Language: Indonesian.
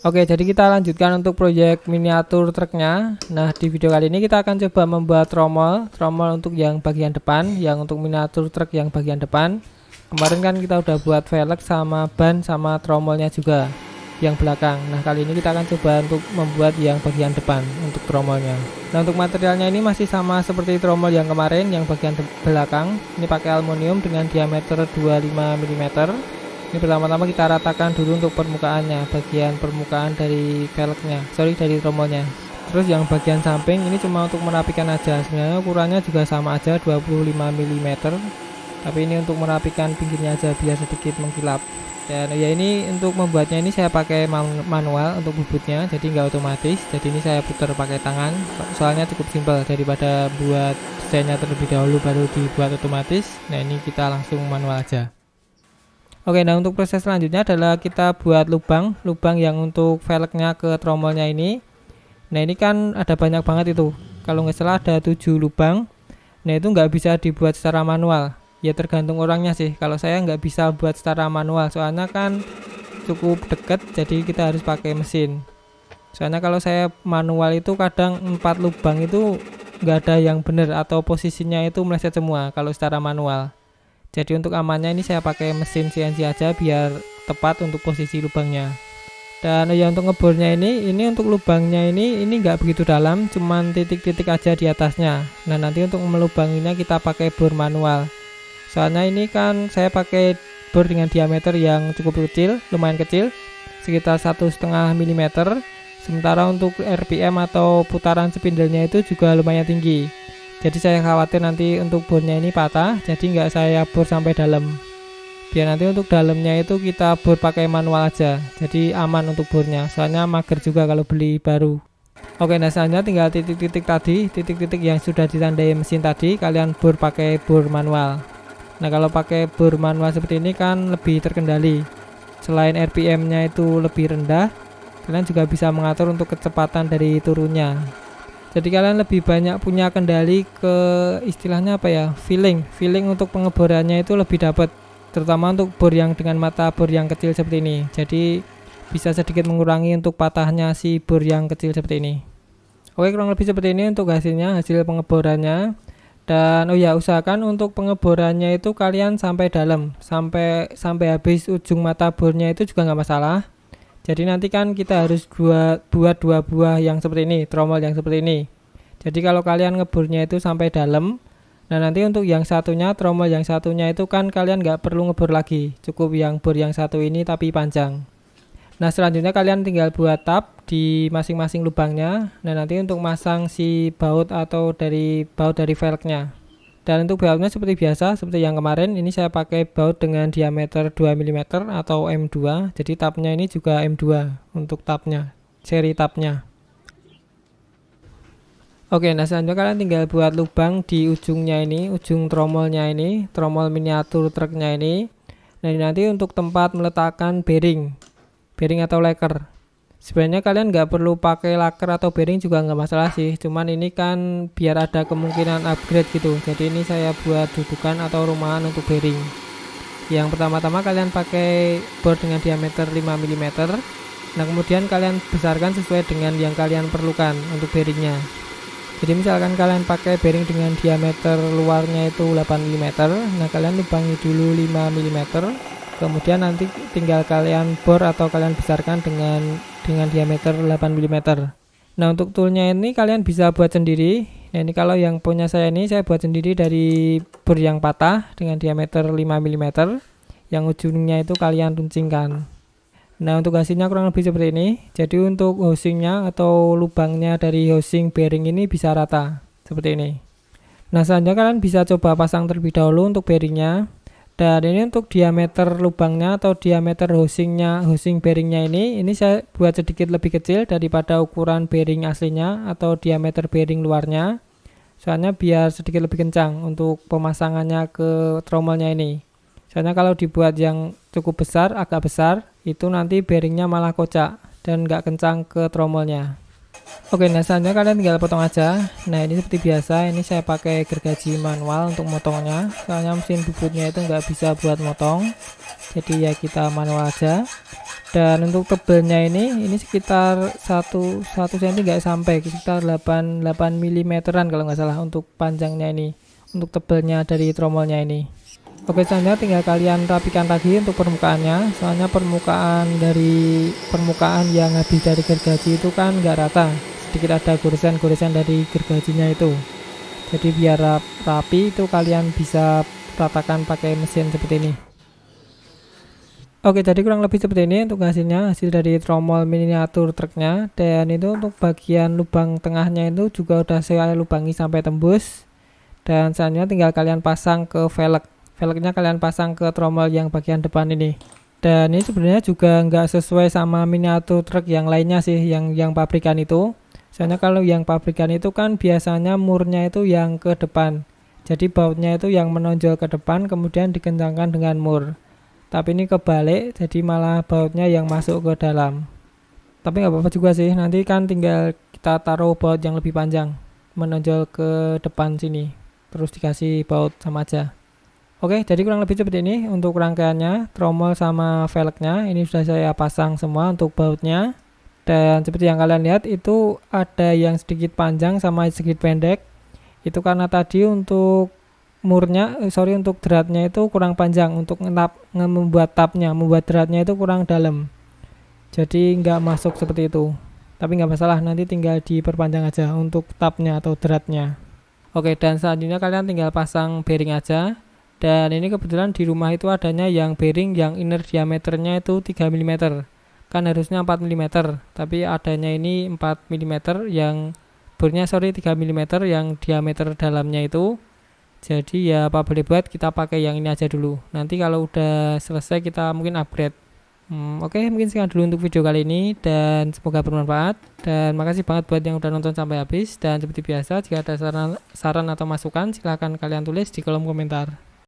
Oke, jadi kita lanjutkan untuk proyek miniatur truknya. Nah, di video kali ini kita akan coba membuat tromol untuk yang bagian depan, yang untuk miniatur truk yang bagian depan. Kemarin kan kita udah buat velg sama ban sama tromolnya juga yang belakang. Nah, kali ini kita akan coba untuk membuat yang bagian depan untuk tromolnya. Nah, untuk materialnya ini masih sama seperti tromol yang kemarin, yang bagian belakang. Ini pakai aluminium dengan diameter 25 mm. Ini pertama-tama kita ratakan dulu untuk permukaannya, bagian permukaan dari velgnya, dari tromolnya. Terus yang bagian samping ini cuma untuk merapikan aja, sebenarnya ukurannya juga sama aja 25 mm, tapi ini untuk merapikan pinggirnya aja biar sedikit mengkilap. Dan ya, ini untuk membuatnya ini saya pakai manual untuk bubutnya, jadi nggak otomatis. Jadi ini saya putar pakai tangan, soalnya cukup simpel daripada buat desainnya terlebih dahulu baru dibuat otomatis. Nah, ini kita langsung manual aja. Oke, nah untuk proses selanjutnya adalah kita buat lubang yang untuk velgnya ke tromolnya ini. Nah, ini kan ada banyak banget itu, kalau nggak salah ada 7 lubang. Nah, itu nggak bisa dibuat secara manual, ya tergantung orangnya sih. Kalau saya nggak bisa buat secara manual, soalnya kan cukup deket, jadi kita harus pakai mesin. Soalnya kalau saya manual itu kadang 4 lubang itu nggak ada yang bener atau posisinya itu meleset semua kalau secara manual. Jadi untuk amannya ini saya pakai mesin CNC aja biar tepat untuk posisi lubangnya. Dan ya untuk ngebornya ini untuk lubangnya ini nggak begitu dalam, cuman titik-titik aja di atasnya. Nah, nanti untuk melubanginya kita pakai bor manual. Soalnya ini kan saya pakai bor dengan diameter yang cukup kecil, lumayan kecil, sekitar 1,5 mm. Sementara untuk RPM atau putaran spindlenya itu juga lumayan tinggi. Jadi saya khawatir nanti untuk bornya ini patah, jadi nggak saya bor sampai dalam. Biar nanti untuk dalamnya itu kita bor pakai manual aja, jadi aman untuk bornya. Soalnya mager juga kalau beli baru. Oke, nah selanjutnya tinggal titik-titik yang sudah ditandai mesin tadi, kalian bor pakai bor manual. Nah, kalau pakai bor manual seperti ini kan lebih terkendali. Selain RPM-nya itu lebih rendah, kalian juga bisa mengatur untuk kecepatan dari turunnya. Jadi kalian lebih banyak punya kendali ke istilahnya apa ya, feeling untuk pengeborannya itu lebih dapat, terutama untuk bor yang dengan mata bor yang kecil seperti ini. Jadi bisa sedikit mengurangi untuk patahnya si bor yang kecil seperti ini. Oke, kurang lebih seperti ini untuk hasil pengeborannya. Dan usahakan untuk pengeborannya itu kalian sampai dalam, sampai habis ujung mata bornya itu juga nggak masalah. Jadi nanti kan kita harus buat dua buah yang seperti ini, tromol yang seperti ini. Jadi kalau kalian ngebornya itu sampai dalam, nah nanti untuk yang satunya, tromol yang satunya itu kan kalian nggak perlu ngebor lagi, cukup yang bor yang satu ini tapi panjang. Nah, selanjutnya kalian tinggal buat tab di masing-masing lubangnya. Nah, nanti untuk masang si baut dari velgnya. Dan untuk bautnya seperti biasa, seperti yang kemarin, ini saya pakai baut dengan diameter 2 mm atau M2. Jadi tabnya ini juga M2 untuk tabnya, seri tabnya. Oke, nah selanjutnya kalian tinggal buat lubang di ujungnya ini, ujung tromolnya ini, tromol miniatur truknya ini. Nah, ini nanti untuk tempat meletakkan bearing atau lacquer. Sebenarnya kalian nggak perlu pakai lacquer atau bearing juga nggak masalah sih, cuman ini kan biar ada kemungkinan upgrade gitu. Jadi ini saya buat dudukan atau rumahan untuk bearing. Yang pertama-tama kalian pakai bor dengan diameter 5 mm. Nah, kemudian kalian besarkan sesuai dengan yang kalian perlukan untuk bearingnya. Jadi misalkan kalian pakai bearing dengan diameter luarnya itu 8 mm, nah kalian lubangi dulu 5 mm. Kemudian nanti tinggal kalian bor atau kalian besarkan dengan diameter 8 mm. Nah, untuk toolnya ini kalian bisa buat sendiri. Nah, ini kalau yang punya saya ini saya buat sendiri dari bor yang patah dengan diameter 5 mm. Yang ujungnya itu kalian runcingkan. Nah, untuk hasilnya kurang lebih seperti ini. Jadi untuk housingnya atau lubangnya dari housing bearing ini bisa rata seperti ini. Nah, selanjutnya kalian bisa coba pasang terlebih dahulu untuk bearingnya. Dan ini untuk diameter lubangnya atau diameter housing bearingnya ini saya buat sedikit lebih kecil daripada ukuran bearing aslinya atau diameter bearing luarnya. Soalnya biar sedikit lebih kencang untuk pemasangannya ke tromolnya ini. Soalnya kalau dibuat yang cukup besar, agak besar, itu nanti bearingnya malah kocak dan nggak kencang ke tromolnya. Oke, nah selanjutnya kalian tinggal potong aja. Nah ini seperti biasa, ini saya pakai gergaji manual untuk motongnya, soalnya mesin bubutnya itu nggak bisa buat motong, jadi ya kita manual aja. Dan untuk tebelnya ini sekitar 1 cm nggak sampai, sekitar 8 mm-an kalau nggak salah untuk panjangnya ini, untuk tebelnya dari tromolnya ini. Oke, selanjutnya tinggal kalian rapikan lagi untuk permukaannya, soalnya permukaan yang habis dari gergaji itu kan nggak rata, sedikit ada goresan-goresan dari gergajinya itu. Jadi biar rapi itu kalian bisa ratakan pakai mesin seperti ini. Oke, jadi kurang lebih seperti ini untuk hasilnya, hasil dari tromol miniatur truknya. Dan itu untuk bagian lubang tengahnya itu juga udah saya lubangi sampai tembus. Dan selanjutnya tinggal kalian pasang ke velgnya kalian pasang ke tromol yang bagian depan ini. Dan ini sebenarnya juga nggak sesuai sama miniatur truk yang lainnya sih, yang pabrikan itu. Soalnya kalau yang pabrikan itu kan biasanya murnya itu yang ke depan, jadi bautnya itu yang menonjol ke depan kemudian dikencangkan dengan mur. Tapi ini kebalik, jadi malah bautnya yang masuk ke dalam. Tapi nggak apa-apa juga sih, nanti kan tinggal kita taruh baut yang lebih panjang menonjol ke depan sini, terus dikasih baut sama aja. Oke, jadi kurang lebih seperti ini untuk rangkaiannya, tromol sama velgnya. Ini sudah saya pasang semua untuk bautnya. Dan seperti yang kalian lihat itu ada yang sedikit panjang sama sedikit pendek. Itu karena tadi untuk untuk dratnya itu kurang panjang, untuk membuat dratnya itu kurang dalam. Jadi nggak masuk seperti itu. Tapi nggak masalah, nanti tinggal diperpanjang aja untuk tabnya atau dratnya. Oke, dan selanjutnya kalian tinggal pasang bearing aja. Dan ini kebetulan di rumah itu adanya yang bearing yang inner diameternya itu 3 mm. Kan harusnya 4 mm, tapi adanya ini 4 mm yang 3 mm yang diameter dalamnya itu. Jadi ya apa boleh buat, kita pakai yang ini aja dulu. Nanti kalau udah selesai kita mungkin upgrade. Oke, mungkin sekian dulu untuk video kali ini dan semoga bermanfaat. Dan makasih banget buat yang udah nonton sampai habis. Dan seperti biasa, jika ada saran atau masukan silahkan kalian tulis di kolom komentar.